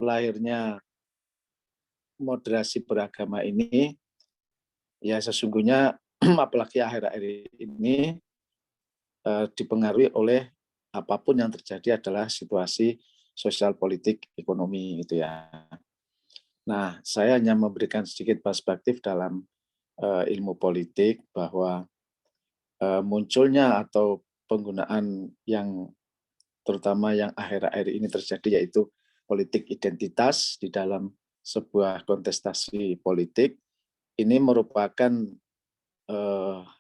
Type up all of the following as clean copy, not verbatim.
lahirnya moderasi beragama ini, ya sesungguhnya apalagi akhir-akhir ini dipengaruhi oleh apapun yang terjadi adalah situasi sosial politik ekonomi gitu ya. Nah, saya hanya memberikan sedikit perspektif dalam ilmu politik bahwa munculnya atau penggunaan yang terutama yang akhir-akhir ini terjadi yaitu politik identitas di dalam sebuah kontestasi politik ini merupakan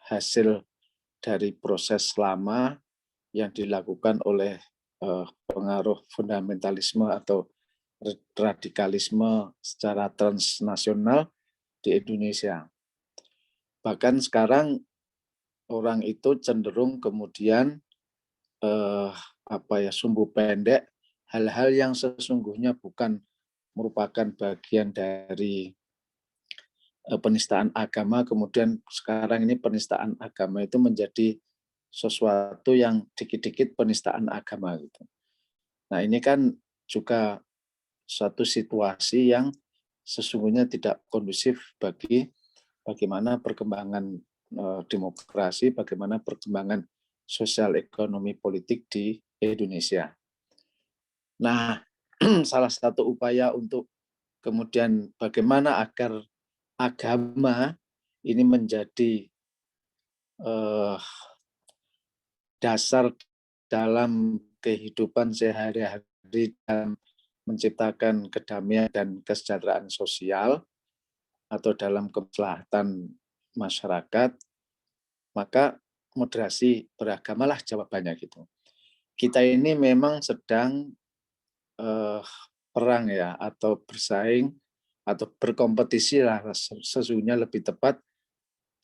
hasil dari proses lama yang dilakukan oleh pengaruh fundamentalisme atau radikalisme secara transnasional di Indonesia. Bahkan sekarang orang itu cenderung kemudian sumbu pendek hal-hal yang sesungguhnya bukan merupakan bagian dari penistaan agama, kemudian sekarang ini penistaan agama itu menjadi sesuatu yang dikit-dikit penistaan agama gitu. Nah, ini kan juga suatu situasi yang sesungguhnya tidak kondusif bagi bagaimana perkembangan demokrasi, bagaimana perkembangan sosial ekonomi politik di Indonesia. Nah, salah satu upaya untuk kemudian bagaimana agar agama ini menjadi dasar dalam kehidupan sehari-hari dalam menciptakan kedamaian dan kesejahteraan sosial atau dalam kemaslahatan masyarakat, maka moderasi beragamalah jawabannya gitu. Kita ini memang sedang perang ya, atau bersaing atau berkompetisi lah sesungguhnya lebih tepat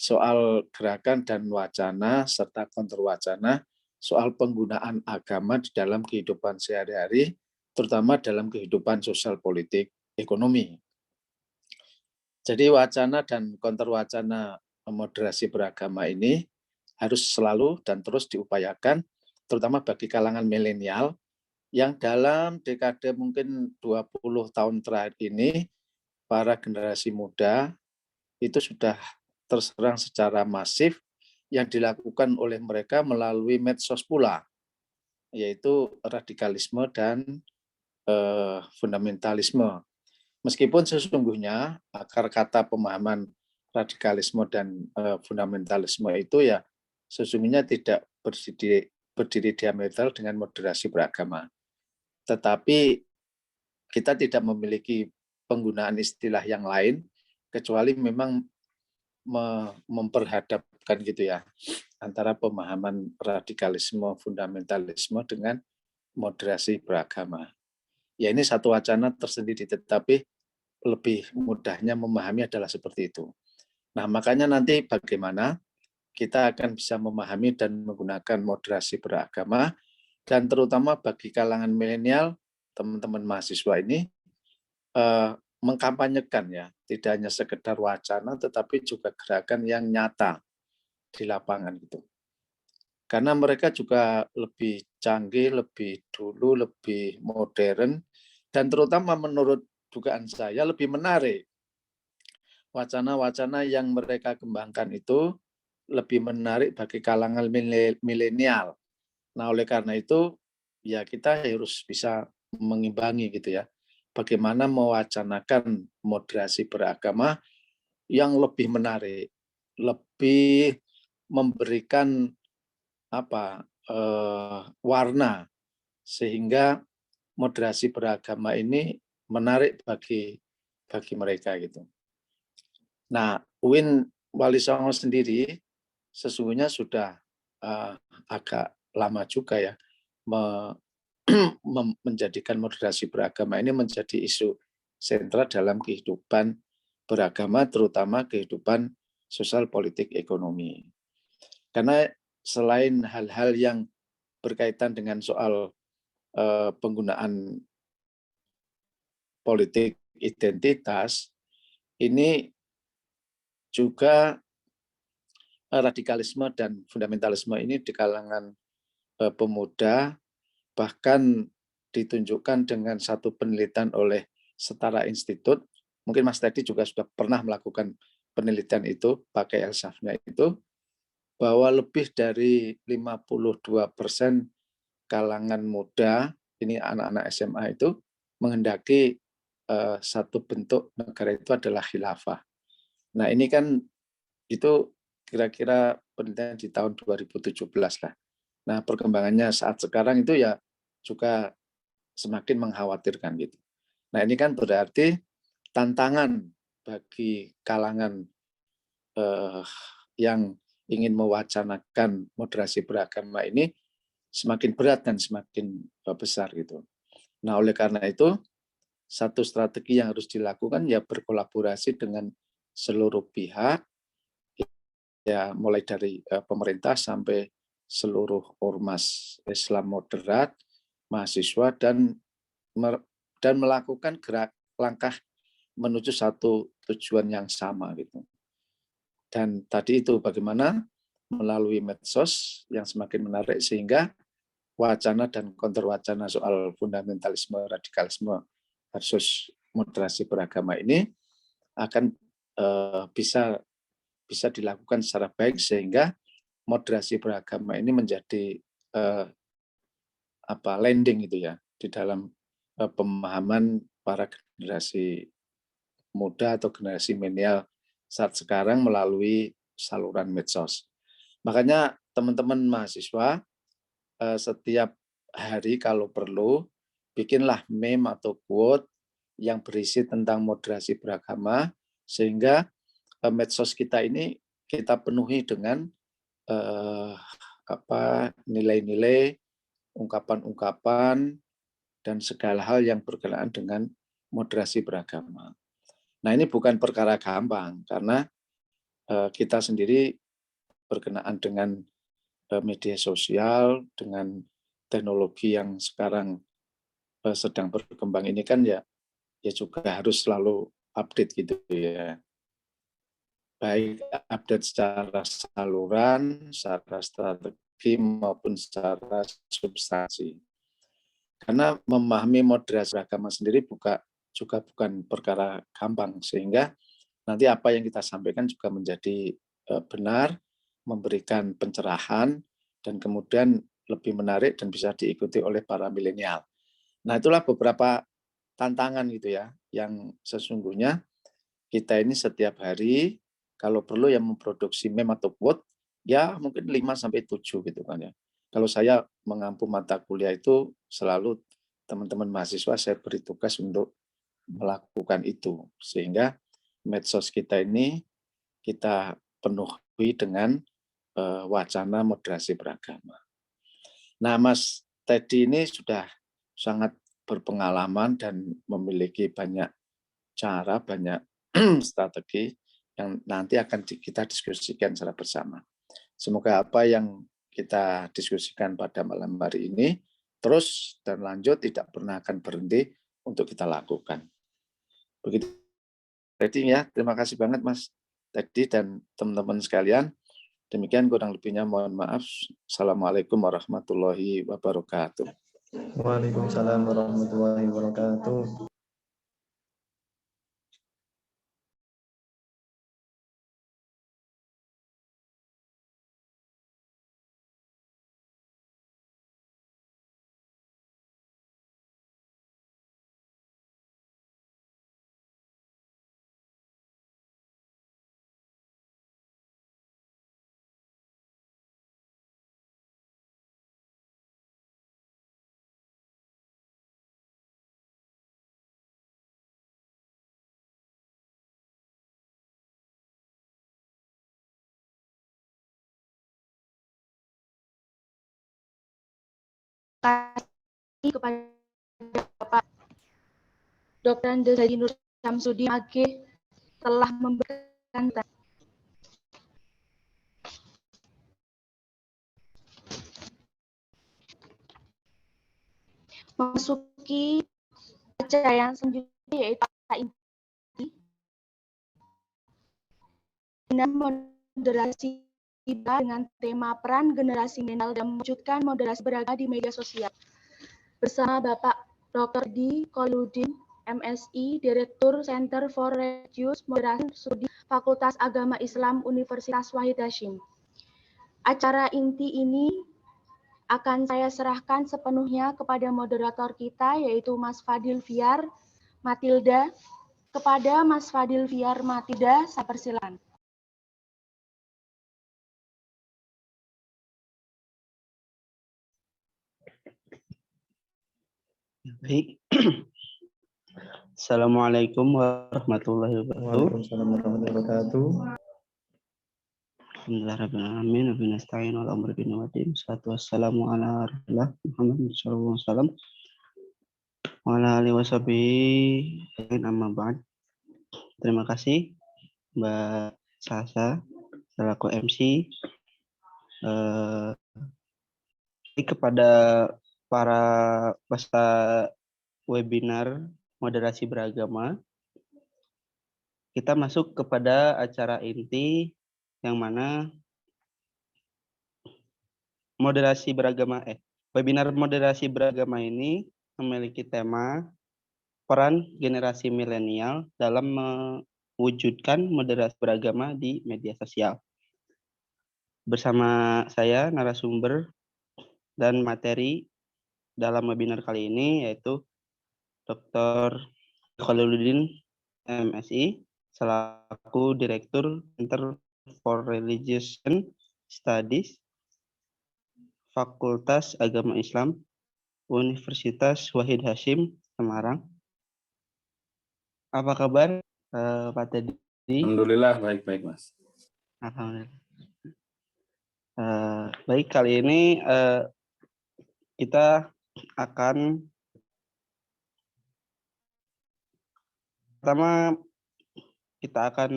soal gerakan dan wacana serta kontrwacana soal penggunaan agama di dalam kehidupan sehari-hari, terutama dalam kehidupan sosial politik ekonomi. Jadi wacana dan kontrwacana moderasi beragama ini harus selalu dan terus diupayakan, terutama bagi kalangan milenial yang dalam dekade mungkin 20 tahun terakhir ini, para generasi muda itu sudah terserang secara masif yang dilakukan oleh mereka melalui medsos pula, yaitu radikalisme dan fundamentalisme. Meskipun sesungguhnya akar kata pemahaman radikalisme dan fundamentalisme itu ya sesungguhnya tidak berdiri diametral dengan moderasi beragama. Tetapi kita tidak memiliki penggunaan istilah yang lain kecuali memang memperhadapkan gitu ya antara pemahaman radikalisme fundamentalisme dengan moderasi beragama. Ya ini satu wacana tersendiri, tetapi lebih mudahnya memahami adalah seperti itu. Nah, makanya nanti bagaimana kita akan bisa memahami dan menggunakan moderasi beragama, dan terutama bagi kalangan milenial, teman-teman mahasiswa ini mengkampanyekan ya, tidak hanya sekedar wacana, tetapi juga gerakan yang nyata di lapangan gitu. Karena mereka juga lebih canggih, lebih dulu, lebih modern, dan terutama menurut dugaan saya lebih menarik. Wacana-wacana yang mereka kembangkan itu lebih menarik bagi kalangan milenial. Nah, oleh karena itu, ya kita harus bisa mengimbangi gitu ya. Bagaimana mewacanakan moderasi beragama yang lebih menarik, lebih memberikan warna sehingga moderasi beragama ini menarik bagi mereka gitu. Nah, UIN Wali Songo sendiri sesungguhnya sudah agak lama juga ya menjadikan moderasi beragama ini menjadi isu sentral dalam kehidupan beragama, terutama kehidupan sosial politik ekonomi. Karena selain hal-hal yang berkaitan dengan soal penggunaan politik identitas, ini juga radikalisme dan fundamentalisme ini di kalangan pemuda, bahkan ditunjukkan dengan satu penelitian oleh Setara Institut. Mungkin Mas Teddy juga sudah pernah melakukan penelitian itu pakai Elsafnya itu, bahwa lebih dari 52% kalangan muda, ini anak-anak SMA itu menghendaki satu bentuk negara itu adalah khilafah. Nah ini kan itu kira-kira penelitian di tahun 2017 lah. Nah perkembangannya saat sekarang itu ya juga semakin mengkhawatirkan gitu. Nah ini kan berarti tantangan bagi kalangan yang ingin mewacanakan moderasi beragama ini semakin berat dan semakin besar gitu. Nah oleh karena itu satu strategi yang harus dilakukan ya berkolaborasi dengan seluruh pihak, ya mulai dari pemerintah sampai seluruh ormas Islam moderat, mahasiswa dan melakukan gerak langkah menuju satu tujuan yang sama gitu. Dan tadi itu bagaimana melalui medsos yang semakin menarik sehingga wacana dan counter wacana soal fundamentalisme, radikalisme versus moderasi beragama ini akan bisa dilakukan secara baik sehingga moderasi beragama ini menjadi landing gitu ya di dalam pemahaman para generasi muda atau generasi milenial saat sekarang melalui saluran medsos. Makanya teman-teman mahasiswa setiap hari kalau perlu bikinlah meme atau quote yang berisi tentang moderasi beragama sehingga medsos kita ini kita penuhi dengan nilai-nilai, ungkapan-ungkapan dan segala hal yang berkenaan dengan moderasi beragama. Nah ini bukan perkara gampang karena kita sendiri berkenaan dengan media sosial, dengan teknologi yang sekarang sedang berkembang ini kan ya juga harus selalu update gitu ya. Baik update secara saluran, secara strategi maupun secara substansi. Karena memahami moderasi beragama sendiri juga bukan perkara gampang sehingga nanti apa yang kita sampaikan juga menjadi benar, memberikan pencerahan, dan kemudian lebih menarik dan bisa diikuti oleh para milenial. Nah itulah beberapa tantangan gitu ya, yang sesungguhnya kita ini setiap hari kalau perlu yang memproduksi meme atau quote, ya mungkin 5-7 gitu kan ya. Kalau saya mengampu mata kuliah itu selalu teman-teman mahasiswa saya beri tugas untuk melakukan itu. Sehingga medsos kita ini kita penuhi dengan wacana moderasi beragama. Nah, Mas Teddy ini sudah sangat berpengalaman dan memiliki banyak cara, banyak strategi yang nanti akan kita diskusikan secara bersama. Semoga apa yang kita diskusikan pada malam hari ini terus dan lanjut tidak pernah akan berhenti untuk kita lakukan. Begitu Teddy ya, terima kasih banget Mas Teddy dan teman-teman sekalian. Demikian kurang lebihnya mohon maaf. Assalamualaikum warahmatullahi wabarakatuh. Waalaikumsalam warahmatullahi wabarakatuh. Kasih kepada Bapak Dr. Andes Haji Nur Syamsuddin AG telah memberikan memasuki acara yang selanjutnya yaitu inti dengan moderasi dengan tema peran generasi milenial dalam mewujudkan moderasi beragama di media sosial bersama Bapak Dr. D. Khairuddin, MSI, Direktur Center for Religious Moderation Studi Fakultas Agama Islam Universitas Wahid Hasyim. Acara inti ini akan saya serahkan sepenuhnya kepada moderator kita, yaitu Mas Fadil Fiar Matilda. Kepada Mas Fadil Fiar Matilda, saya persilakan. Baik. Assalamualaikum warahmatullahi wabarakatuh. Waalaikumsalam warahmatullahi wabarakatuh. Alhamdulillahirrahmanirrahim. Wa nasta'in wal amru bin wadim. Wassalamu ala rasulillah Muhammad sallallahu alaihi wasallam. Wa ala alihi washabihi amma ba'd. Terima kasih Mbak Sasa selaku MC kepada para peserta webinar moderasi beragama. Kita masuk kepada acara inti yang mana webinar moderasi beragama ini memiliki tema peran generasi milenial dalam mewujudkan moderasi beragama di media sosial. Bersama saya narasumber dan materi dalam webinar kali ini yaitu Dr. Khairuddin, MSI, selaku Direktur Center for Religious Studies Fakultas Agama Islam Universitas Wahid Hasyim, Semarang. Apa kabar Pak Teddy? Alhamdulillah baik-baik Mas. Alhamdulillah. Baik, kali ini kita akan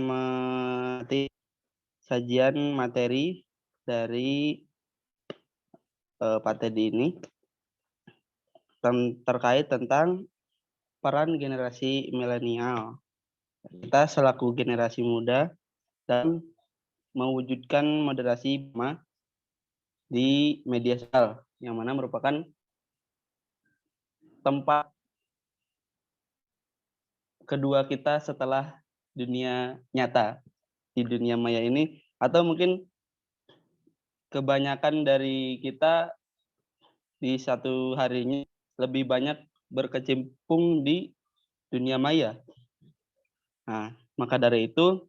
melatih sajian materi dari Pak Teddy ini terkait tentang peran generasi milenial. Kita selaku generasi muda dan mewujudkan moderasi di media sosial, yang mana merupakan tempat kedua kita setelah dunia nyata di dunia maya ini, atau mungkin kebanyakan dari kita di satu harinya lebih banyak berkecimpung di dunia maya. Nah, maka dari itu,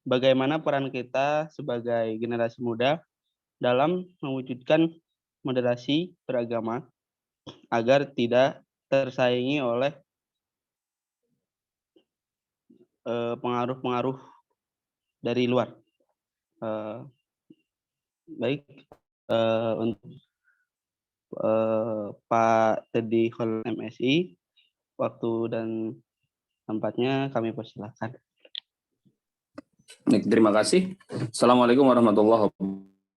bagaimana peran kita sebagai generasi muda dalam mewujudkan moderasi beragama agar tidak tersaingi oleh pengaruh-pengaruh dari luar. Baik, untuk Pak Teddy Khairuddin, MSI, waktu dan tempatnya kami persilakan. Baik, terima kasih. Assalamualaikum warahmatullahi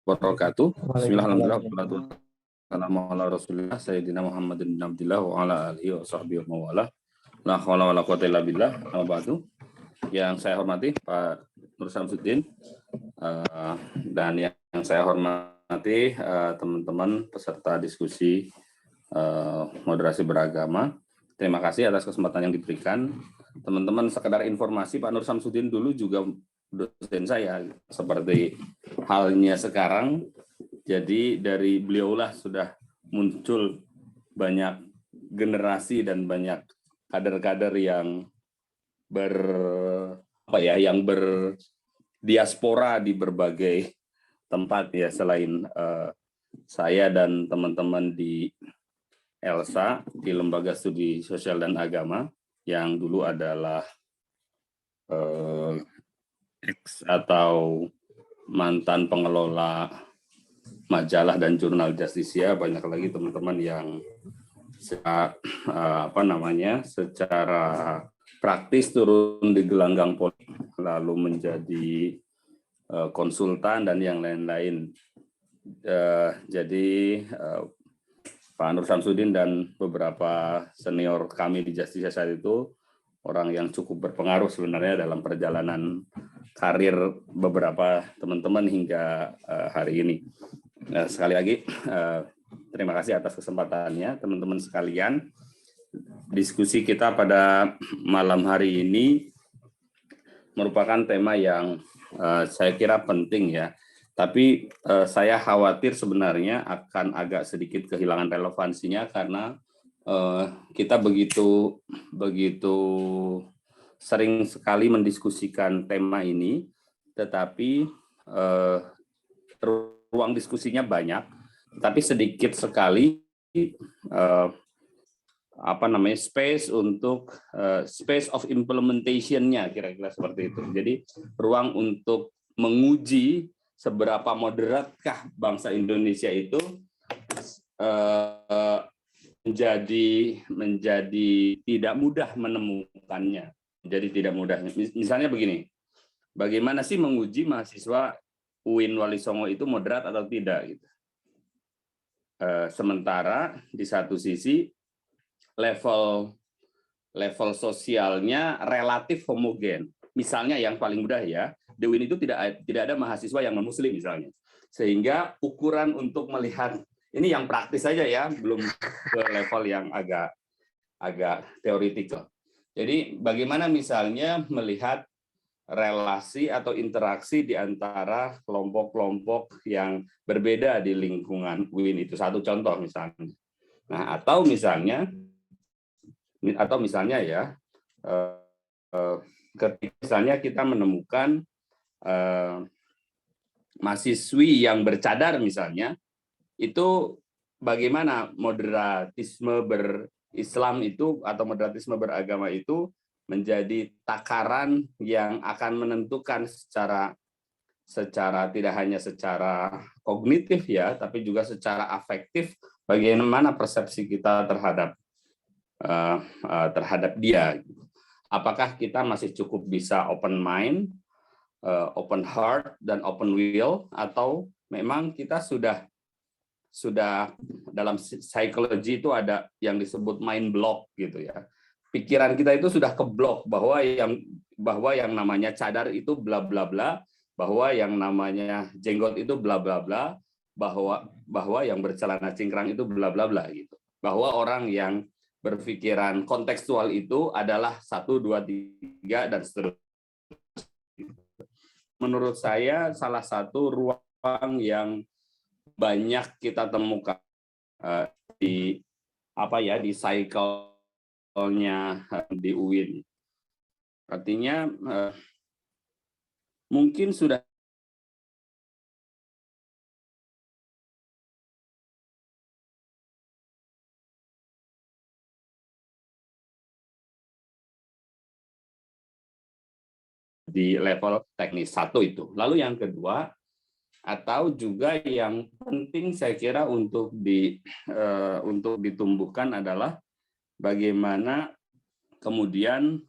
wabarakatuh. Bismillahirrahmanirrahim. Assalamualaikum warahmatullahi wabarakatuh. Sayyidina Muhammad bin Abdillah wa ala alihi wa sahbihi wa mawala. La haula wala quwwata illa billah. Amma ba'du. Yang saya hormati Pak Nur Samsudin dan yang saya hormati teman-teman peserta diskusi moderasi beragama. Terima kasih atas kesempatan yang diberikan. Teman-teman, sekedar informasi, Pak Nur Samsudin dulu juga dosen saya seperti halnya sekarang. Jadi dari beliaulah sudah muncul banyak generasi dan banyak kader-kader yang berdiaspora di berbagai tempat ya, selain saya dan teman-teman di ELSA, di Lembaga Studi Sosial dan Agama, yang dulu adalah atau mantan pengelola majalah dan jurnal Justisia. Banyak lagi teman-teman yang secara praktis turun di gelanggang politik, lalu menjadi konsultan dan yang lain-lain. Jadi Pak Nur Samsudin dan beberapa senior kami di Justisia saat itu orang yang cukup berpengaruh sebenarnya dalam perjalanan karir beberapa teman-teman hingga hari ini. Sekali lagi terima kasih atas kesempatannya teman-teman sekalian. diskusi kita pada malam hari ini merupakan tema yang saya kira penting ya. Tapi saya khawatir sebenarnya akan agak sedikit kehilangan relevansinya karena kita begitu sering sekali mendiskusikan tema ini, tetapi ruang diskusinya banyak, tapi sedikit sekali space untuk space of implementation-nya, kira-kira seperti itu. Jadi ruang untuk menguji seberapa moderatkah bangsa Indonesia itu menjadi tidak mudah menemukannya. Jadi tidak mudah. Misalnya begini, bagaimana sih menguji mahasiswa UIN Wali Songo itu moderat atau tidak? Gitu. Sementara di satu sisi level sosialnya relatif homogen. Misalnya yang paling mudah ya, di UIN itu tidak ada mahasiswa yang non-muslim misalnya. Sehingga ukuran untuk melihat, ini yang praktis saja ya, belum ke level yang agak teoritikal. Jadi bagaimana misalnya melihat relasi atau interaksi di antara kelompok-kelompok yang berbeda di lingkungan UIN itu, satu contoh misalnya. Nah, atau misalnya ya, ketika misalnya kita menemukan mahasiswi yang bercadar misalnya, itu bagaimana moderatisme berislam itu atau moderatisme beragama itu menjadi takaran yang akan menentukan secara tidak hanya secara kognitif ya, tapi juga secara afektif bagaimana persepsi kita terhadap dia. Apakah kita masih cukup bisa open mind, open heart, dan open will, atau memang kita sudah dalam psikologi itu ada yang disebut mind block gitu ya. Pikiran kita itu sudah keblok bahwa yang namanya cadar itu bla bla bla, bahwa yang namanya jenggot itu bla bla bla, bahwa yang bercelana cingkrang itu bla bla bla gitu. Bahwa orang yang berpikiran kontekstual itu adalah 1, 2, 3 dan seterusnya. Menurut saya salah satu ruang yang banyak kita temukan di cycle-nya di UIN. Artinya mungkin sudah di level teknis 1 itu. Lalu yang kedua, atau juga yang penting saya kira untuk ditumbuhkan adalah bagaimana kemudian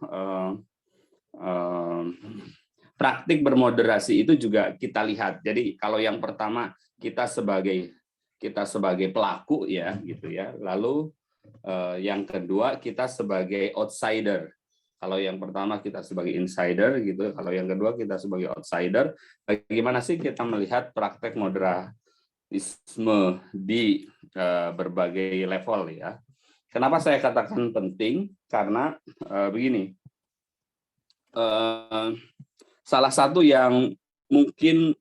praktik bermoderasi itu juga kita lihat. Jadi kalau yang pertama kita sebagai pelaku ya gitu ya. Lalu yang kedua kita sebagai outsider. Kalau yang pertama kita sebagai insider gitu, kalau yang kedua kita sebagai outsider, bagaimana sih kita melihat praktek moderatisme di berbagai level ya. Kenapa saya katakan penting? Karena begini, salah satu yang mungkin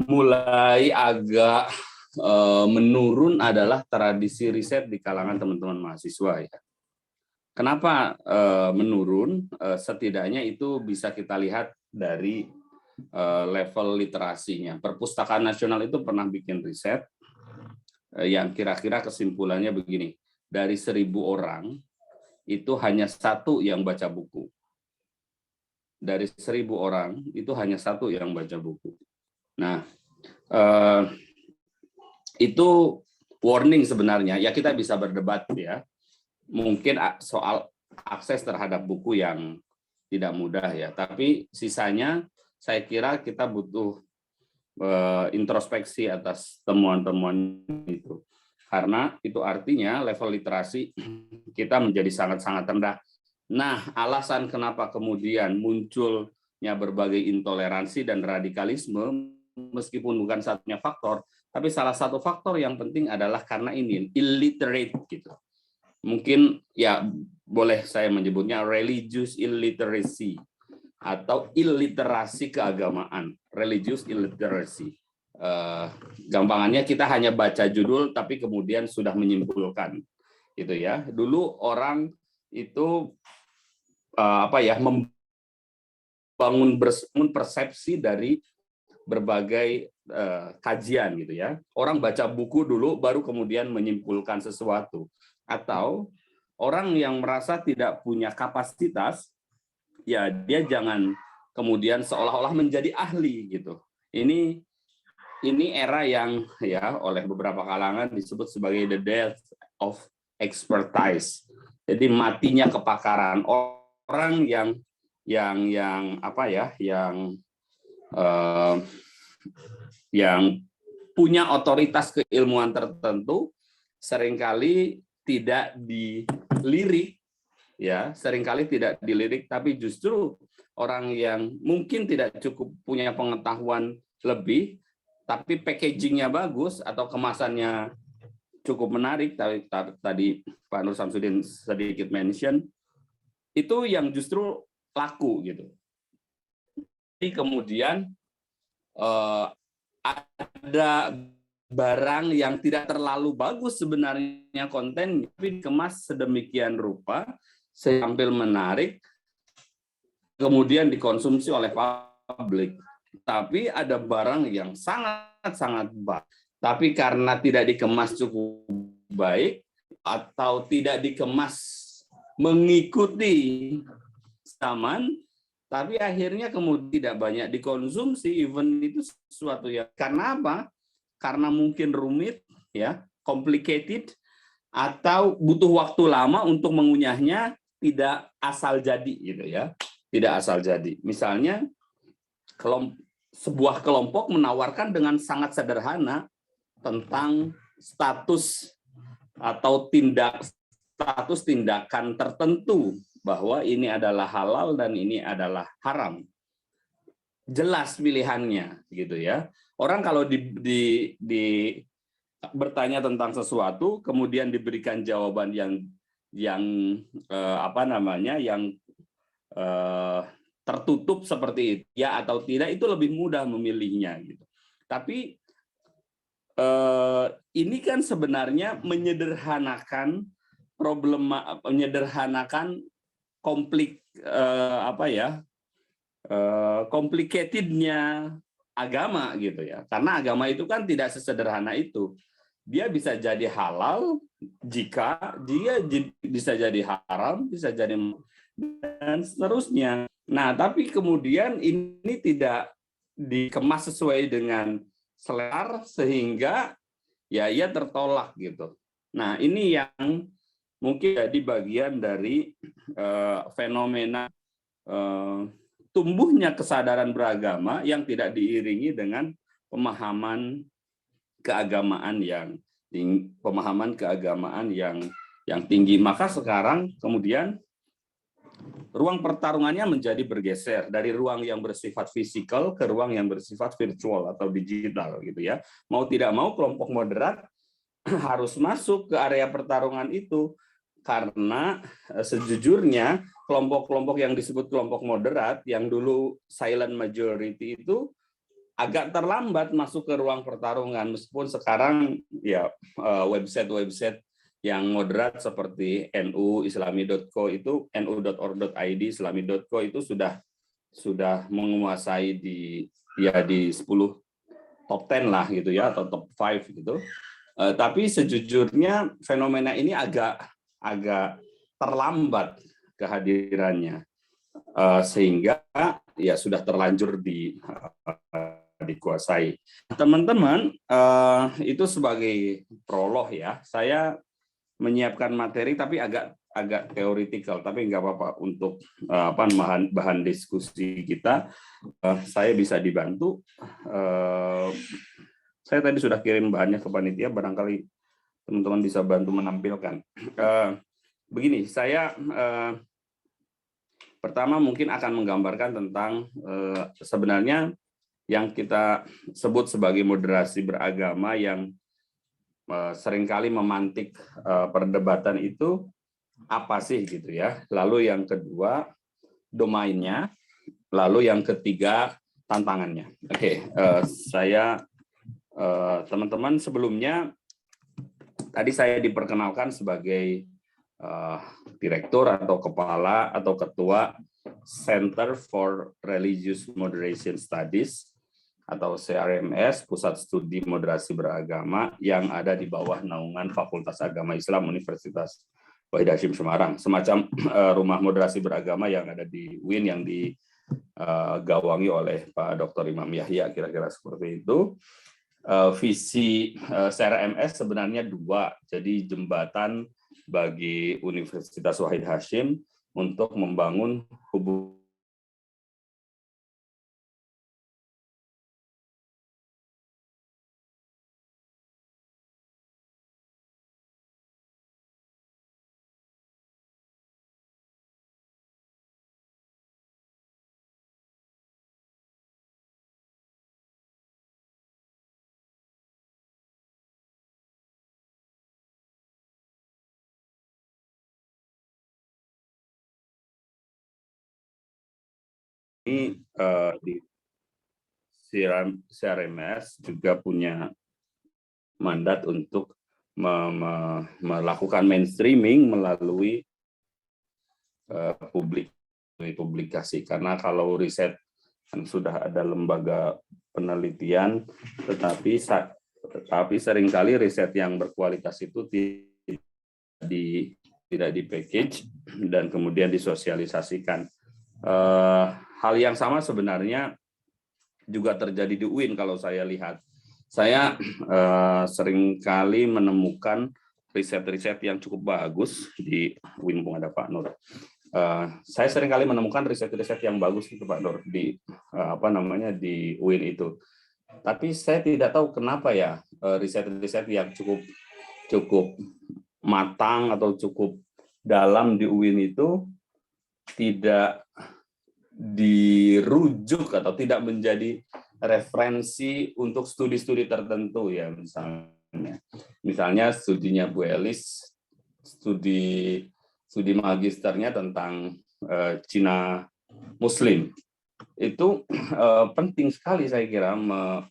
mulai agak menurun adalah tradisi riset di kalangan teman-teman mahasiswa ya. Kenapa menurun? Setidaknya itu bisa kita lihat dari level literasinya. Perpustakaan Nasional itu pernah bikin riset yang kira-kira kesimpulannya begini, dari 1.000 orang itu hanya 1 yang baca buku. Dari 1.000 orang itu hanya 1 yang baca buku. Nah, itu warning sebenarnya. Ya kita bisa berdebat ya. Mungkin soal akses terhadap buku yang tidak mudah ya. Tapi sisanya saya kira kita butuh introspeksi atas temuan-temuan itu. Karena itu artinya level literasi kita menjadi sangat-sangat rendah. Nah, alasan kenapa kemudian munculnya berbagai intoleransi dan radikalisme, meskipun bukan satunya faktor, Tapi salah satu faktor yang penting adalah karena ini illiterate gitu. Mungkin ya boleh saya menyebutnya religious illiteracy atau illiterasi keagamaan, religious illiteracy. Gampangannya kita hanya baca judul tapi kemudian sudah menyimpulkan gitu ya. Dulu orang itu membangun persepsi dari berbagai kajian gitu ya. Orang baca buku dulu baru kemudian menyimpulkan sesuatu, atau orang yang merasa tidak punya kapasitas ya dia jangan kemudian seolah-olah menjadi ahli gitu. Ini era yang ya oleh beberapa kalangan disebut sebagai the death of expertise. Jadi matinya kepakaran. Orang yang punya otoritas keilmuan tertentu seringkali tidak dilirik ya, tapi justru orang yang mungkin tidak cukup punya pengetahuan lebih tapi packagingnya bagus atau kemasannya cukup menarik, tadi Pak Nur Samsudin sedikit mention, itu yang justru laku gitu. Jadi kemudian ada barang yang tidak terlalu bagus sebenarnya kontennya, tapi dikemas sedemikian rupa sambil menarik, kemudian dikonsumsi oleh publik. Tapi ada barang yang sangat-sangat baik, tapi karena tidak dikemas cukup baik atau tidak dikemas mengikuti zaman, tapi akhirnya kemudian tidak banyak dikonsumsi, even itu sesuatu yang karena apa? Karena mungkin rumit, ya, complicated, atau butuh waktu lama untuk mengunyahnya, tidak asal jadi, gitu ya, tidak asal jadi. Misalnya sebuah kelompok menawarkan dengan sangat sederhana tentang status atau tindakan tertentu bahwa ini adalah halal dan ini adalah haram. Jelas pilihannya, gitu ya. Orang kalau bertanya tentang sesuatu, kemudian diberikan jawaban yang tertutup seperti itu, ya atau tidak, itu lebih mudah memilihnya, gitu. Tapi ini kan sebenarnya menyederhanakan complicatednya agama, gitu ya. Karena agama itu kan tidak sesederhana itu. Dia bisa jadi halal jika dia bisa jadi haram, bisa jadi dan seterusnya. Nah, tapi kemudian ini tidak dikemas sesuai dengan selera sehingga ya ia tertolak gitu. Nah, ini yang mungkin jadi bagian dari fenomena tumbuhnya kesadaran beragama yang tidak diiringi dengan pemahaman keagamaan yang tinggi. Maka sekarang kemudian ruang pertarungannya menjadi bergeser dari ruang yang bersifat fisikal ke ruang yang bersifat virtual atau digital, gitu ya. Mau tidak mau kelompok moderat harus masuk ke area pertarungan itu, karena sejujurnya kelompok-kelompok yang disebut kelompok moderat yang dulu silent majority itu agak terlambat masuk ke ruang pertarungan, meskipun sekarang ya website yang moderat seperti NU, Islami.co itu, nu.org.id, Islami.co itu sudah menguasai di 10 top 10 lah gitu ya, atau top 5 gitu. Tapi sejujurnya fenomena ini agak terlambat kehadirannya, sehingga ya sudah terlanjur dikuasai. Teman-teman, itu sebagai prolog ya. Saya menyiapkan materi tapi agak teoritikal, tapi nggak apa-apa untuk bahan diskusi kita. Saya bisa dibantu. Saya tadi sudah kirim bahannya ke panitia, barangkali teman-teman bisa bantu menampilkan. Begini, saya pertama mungkin akan menggambarkan tentang sebenarnya yang kita sebut sebagai moderasi beragama yang seringkali memantik perdebatan itu apa sih gitu ya. Lalu yang kedua domainnya, lalu yang ketiga tantangannya. Oke, saya teman-teman sebelumnya tadi saya diperkenalkan sebagai direktur atau kepala atau ketua Center for Religious Moderation Studies atau CRMS, Pusat Studi Moderasi Beragama yang ada di bawah naungan Fakultas Agama Islam Universitas Wahid Hasyim Semarang, semacam rumah moderasi beragama yang ada di UIN yang digawangi oleh Pak Dr. Imam Yahya, kira-kira seperti itu. Visi CRMS sebenarnya dua, jadi jembatan bagi Universitas Wahid Hasyim untuk membangun hubungan ini di CRMS juga punya mandat untuk melakukan mainstreaming melalui publikasi, karena kalau riset kan sudah ada lembaga penelitian, tetapi seringkali riset yang berkualitas itu tidak di package dan kemudian disosialisasikan. Hal yang sama sebenarnya juga terjadi di UIN kalau saya lihat. Saya seringkali menemukan riset-riset yang cukup bagus di UIN, ada Pak Nur. Saya seringkali menemukan riset-riset yang bagus itu Pak Nur di di UIN itu. Tapi saya tidak tahu kenapa ya riset-riset yang cukup matang atau cukup dalam di UIN itu tidak dirujuk atau tidak menjadi referensi untuk studi-studi tertentu ya, misalnya studinya Bu Elis, studi magisternya tentang Cina Muslim. Itu penting sekali saya kira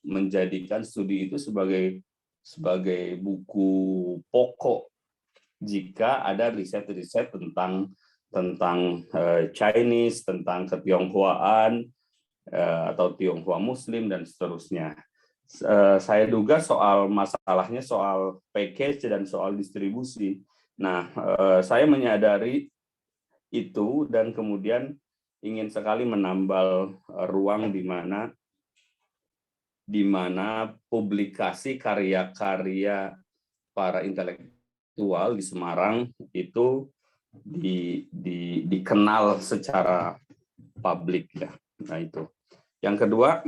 menjadikan studi itu sebagai buku pokok jika ada riset-riset tentang Chinese, tentang ketionghoaan atau Tionghoa Muslim dan seterusnya. Saya duga masalahnya soal package dan soal distribusi. Nah, saya menyadari itu dan kemudian ingin sekali menambal ruang di mana publikasi karya-karya para intelektual di Semarang itu dikenal secara publik ya. Nah itu. Yang kedua,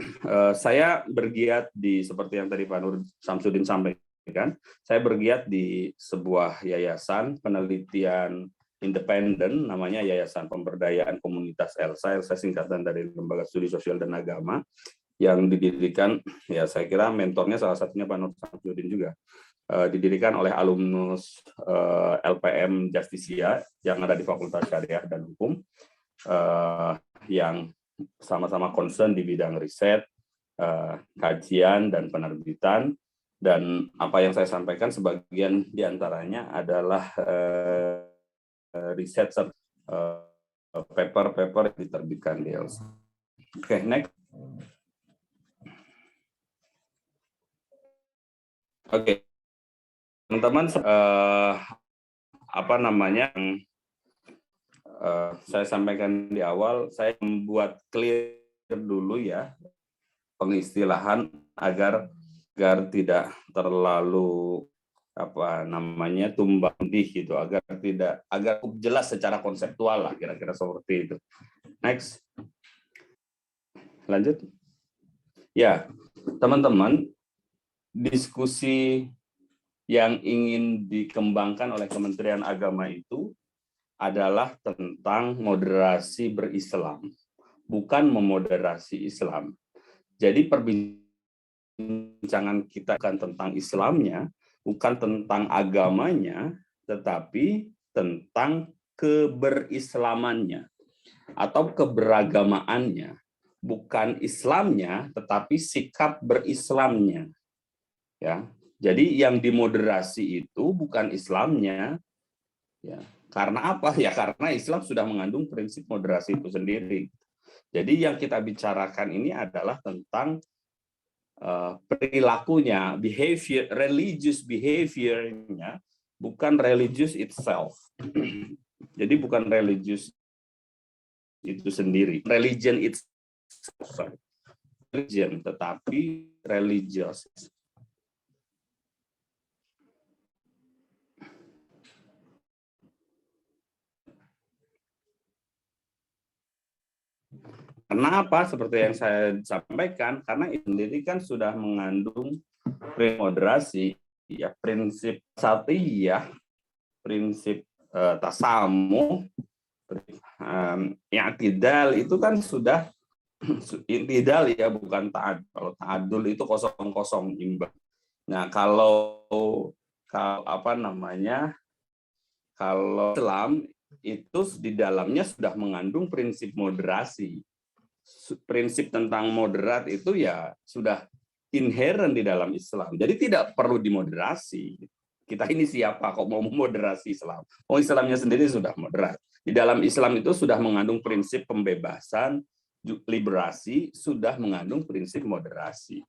saya bergiat seperti yang tadi Pak Nur Samsudin sampaikan, saya bergiat di sebuah yayasan penelitian independen namanya Yayasan Pemberdayaan Komunitas ELSA singkatan dari Lembaga Studi Sosial dan Agama, yang didirikan, ya saya kira mentornya salah satunya Pak Nur Samsudin juga, didirikan oleh alumnus LPM Justisia yang ada di Fakultas Syariah dan Hukum, yang sama-sama concern di bidang riset, kajian, dan penerbitan. Dan apa yang saya sampaikan sebagian diantaranya adalah riset paper-paper yang diterbitkan di ELSA. Oke, next. Oke. Teman-teman, saya sampaikan di awal, saya membuat clear dulu ya pengistilahan agar tidak terlalu tumbang tindih gitu, agar jelas secara konseptual lah, kira-kira seperti itu. Next, lanjut. Ya, teman-teman, diskusi yang ingin dikembangkan oleh Kementerian Agama itu adalah tentang moderasi berislam, bukan memoderasi Islam. Jadi perbincangan kita bukan tentang Islamnya, bukan tentang agamanya, tetapi tentang keberislamannya atau keberagamaannya. Bukan Islamnya, tetapi sikap berislamnya. Ya, jadi yang dimoderasi itu bukan Islamnya. Ya, karena apa? Ya karena Islam sudah mengandung prinsip moderasi itu sendiri. Jadi yang kita bicarakan ini adalah tentang perilakunya, behavior, religious behavior-nya, bukan religious itself. Jadi bukan religious itu sendiri, religion itself, religion, tetapi religious. Kenapa? Seperti yang saya sampaikan, karena ini sendiri kan sudah mengandung prinsip moderasi, ya prinsip satiyah, prinsip tasamuh, i'tidal itu kan sudah i'tidal ya, bukan ta'ad. Kalau ta'adul itu kosong-kosong imbang. Nah, kalau apa namanya? Kalau Islam itu di dalamnya sudah mengandung prinsip moderasi. Prinsip tentang moderat itu ya sudah inherent di dalam Islam. Jadi tidak perlu dimoderasi. Kita ini siapa kok mau moderasi Islam? Oh, Islamnya sendiri sudah moderat. Di dalam Islam itu sudah mengandung prinsip pembebasan, liberasi, sudah mengandung prinsip moderasi.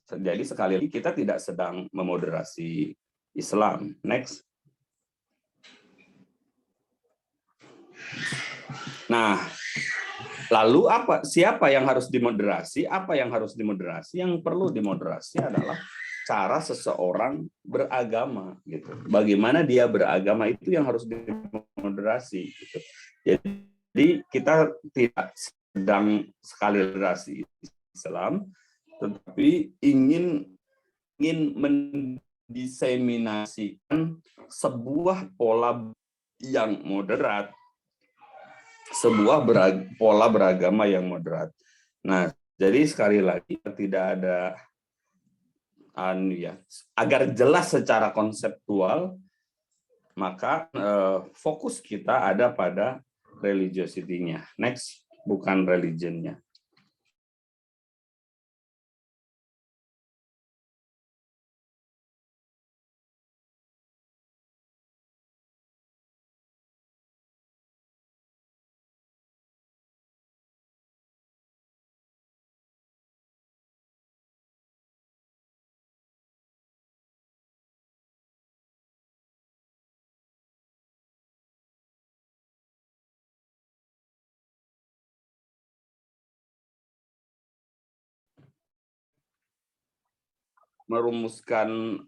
Jadi sekali lagi kita tidak sedang memoderasi Islam. Next. Nah, lalu apa? Siapa yang harus dimoderasi? Apa yang harus dimoderasi? Yang perlu dimoderasi adalah cara seseorang beragama, gitu. Bagaimana dia beragama itu yang harus dimoderasi. Gitu. Jadi kita tidak sedang sekali moderasi Islam, tetapi ingin mendiseminasikan sebuah pola yang moderat, sebuah pola beragama yang moderat. Nah, jadi sekali lagi tidak ada agar jelas secara konseptual, maka fokus kita ada pada religiosity-nya. Next, bukan religion-nya. Merumuskan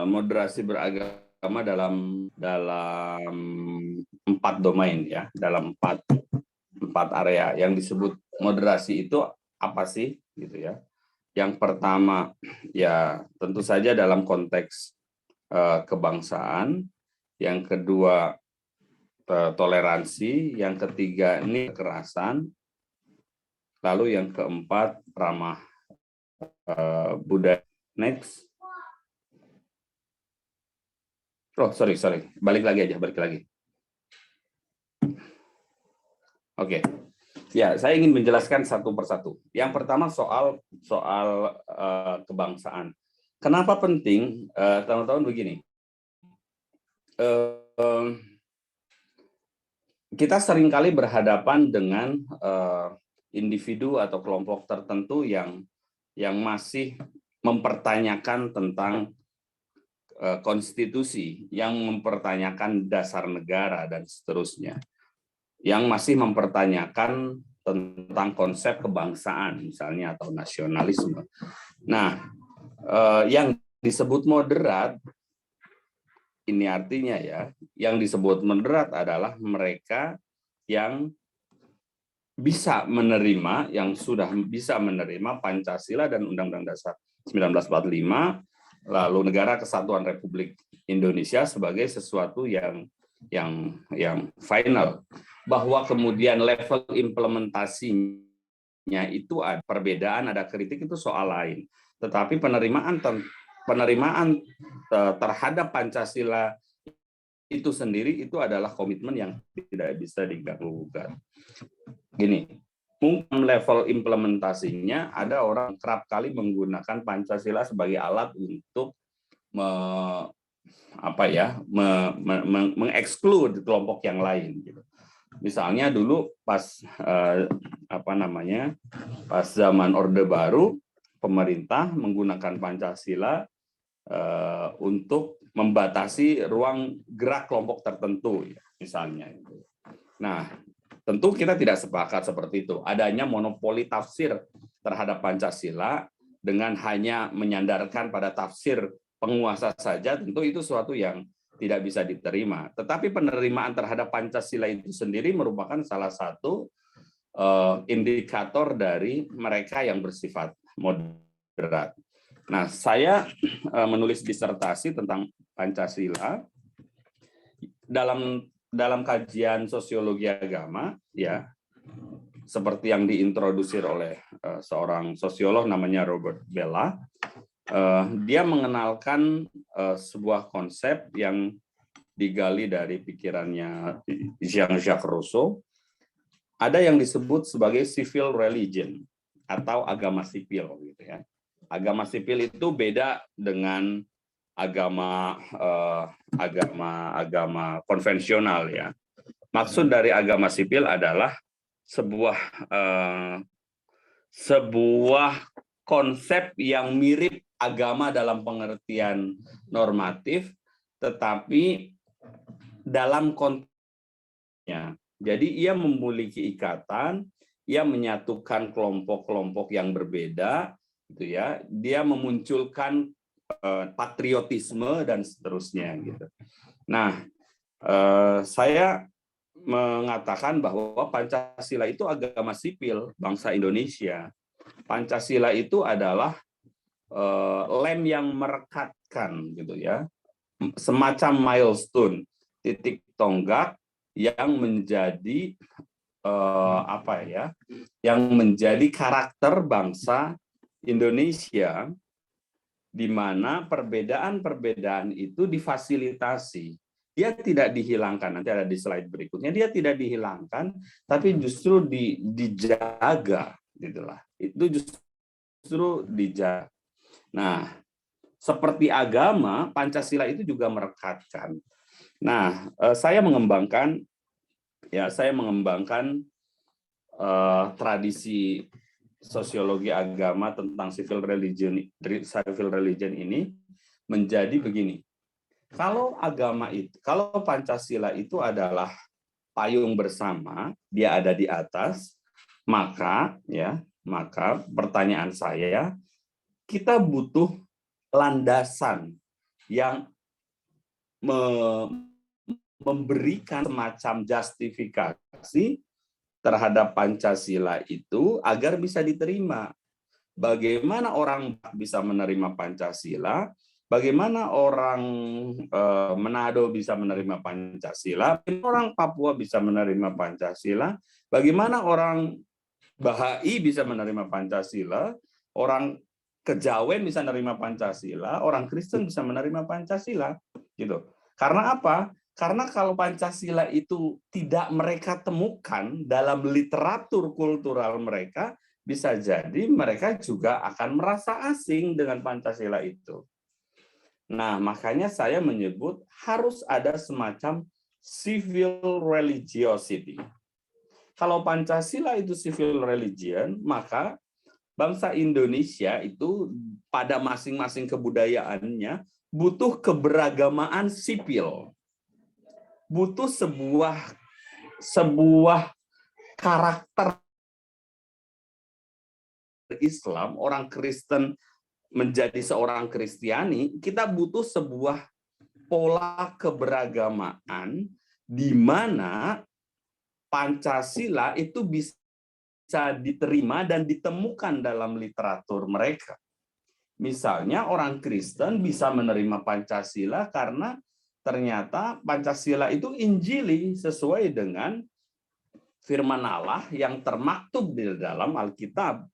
moderasi beragama dalam 4 domain ya, dalam 4 area yang disebut moderasi itu apa sih gitu ya. Yang pertama ya tentu saja dalam konteks kebangsaan, yang kedua toleransi, yang ketiga ini kekerasan, lalu yang keempat ramah budaya. Next. Oh, sorry. Balik lagi. Oke. Ya, saya ingin menjelaskan satu persatu. Yang pertama soal kebangsaan. Kenapa penting? Teman-teman begini. Kita seringkali berhadapan dengan individu atau kelompok tertentu yang masih mempertanyakan tentang konstitusi, yang mempertanyakan dasar negara dan seterusnya, yang masih mempertanyakan tentang konsep kebangsaan misalnya atau nasionalisme. Nah, yang disebut moderat ini artinya ya, yang disebut moderat adalah mereka yang bisa menerima, yang sudah bisa menerima Pancasila dan Undang-Undang Dasar 1945, lalu Negara Kesatuan Republik Indonesia sebagai sesuatu yang final, bahwa kemudian level implementasinya itu ada perbedaan, ada kritik, itu soal lain. Tetapi penerimaan terhadap Pancasila itu sendiri itu adalah komitmen yang tidak bisa diganggu-gugat. Gini, mungkin level implementasinya ada orang kerap kali menggunakan Pancasila sebagai alat untuk mengeksklud kelompok yang lain gitu. Misalnya dulu pas pas zaman Orde Baru, pemerintah menggunakan Pancasila untuk membatasi ruang gerak kelompok tertentu, ya, misalnya. Nah, tentu kita tidak sepakat seperti itu. Adanya monopoli tafsir terhadap Pancasila dengan hanya menyandarkan pada tafsir penguasa saja, tentu itu suatu yang tidak bisa diterima. Tetapi penerimaan terhadap Pancasila itu sendiri merupakan salah satu indikator dari mereka yang bersifat moderat. Nah, saya menulis disertasi tentang Pancasila dalam kajian sosiologi agama, ya, seperti yang diintrodusir oleh seorang sosiolog namanya Robert Bellah. Dia mengenalkan sebuah konsep yang digali dari pikirannya Jean-Jacques Rousseau. Ada yang disebut sebagai civil religion atau agama sipil, gitu ya. Agama sipil itu beda dengan agama konvensional, ya. Maksud dari agama sipil adalah sebuah konsep yang mirip agama dalam pengertian normatif, tetapi dalam konteksnya. Jadi ia memiliki ikatan, ia menyatukan kelompok-kelompok yang berbeda, gitu ya. Dia memunculkan patriotisme dan seterusnya, gitu. Nah, saya mengatakan bahwa Pancasila itu agama sipil bangsa Indonesia. Pancasila itu adalah lem yang merekatkan, gitu ya, semacam milestone, titik tonggak yang menjadi yang menjadi karakter bangsa Indonesia, di mana perbedaan-perbedaan itu difasilitasi. Dia tidak dihilangkan, nanti ada di slide berikutnya, dia tidak dihilangkan, tapi justru dijaga, gitulah. Itu justru dijaga. Nah, seperti agama, Pancasila itu juga merekatkan. Nah, saya mengembangkan tradisi sosiologi agama tentang civil religion ini menjadi begini. Kalau Pancasila itu adalah payung bersama, dia ada di atas, maka pertanyaan saya, kita butuh landasan yang memberikan semacam justifikasi terhadap Pancasila itu agar bisa diterima. Bagaimana orang bisa menerima Pancasila? Bagaimana orang Manado bisa menerima Pancasila? Bagaimana orang Papua bisa menerima Pancasila? Bagaimana orang Bahai bisa menerima Pancasila? Orang Kejawen bisa menerima Pancasila? Orang Kristen bisa menerima Pancasila? Gitu. Karena apa? Karena kalau Pancasila itu tidak mereka temukan dalam literatur kultural mereka, bisa jadi mereka juga akan merasa asing dengan Pancasila itu. Nah, makanya saya menyebut harus ada semacam civil religiosity. Kalau Pancasila itu civil religion, maka bangsa Indonesia itu pada masing-masing kebudayaannya butuh keberagamaan sipil. Butuh sebuah karakter Islam, orang Kristen menjadi seorang Kristiani, kita butuh sebuah pola keberagamaan di mana Pancasila itu bisa diterima dan ditemukan dalam literatur mereka. Misalnya orang Kristen bisa menerima Pancasila karena ternyata Pancasila itu Injili sesuai dengan firman Allah yang termaktub di dalam Alkitab.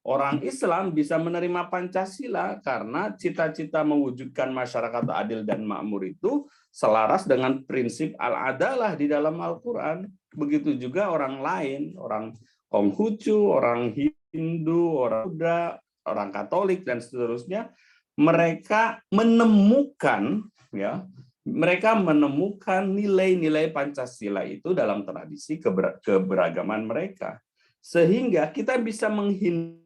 Orang Islam bisa menerima Pancasila karena cita-cita mewujudkan masyarakat adil dan makmur itu selaras dengan prinsip al-adalah di dalam Al-Quran. Begitu juga orang lain, orang Konghucu, orang Hindu, orang Buddha, orang Katolik, dan seterusnya. Mereka menemukan nilai-nilai Pancasila itu dalam tradisi keberagaman mereka. Sehingga kita bisa menghindari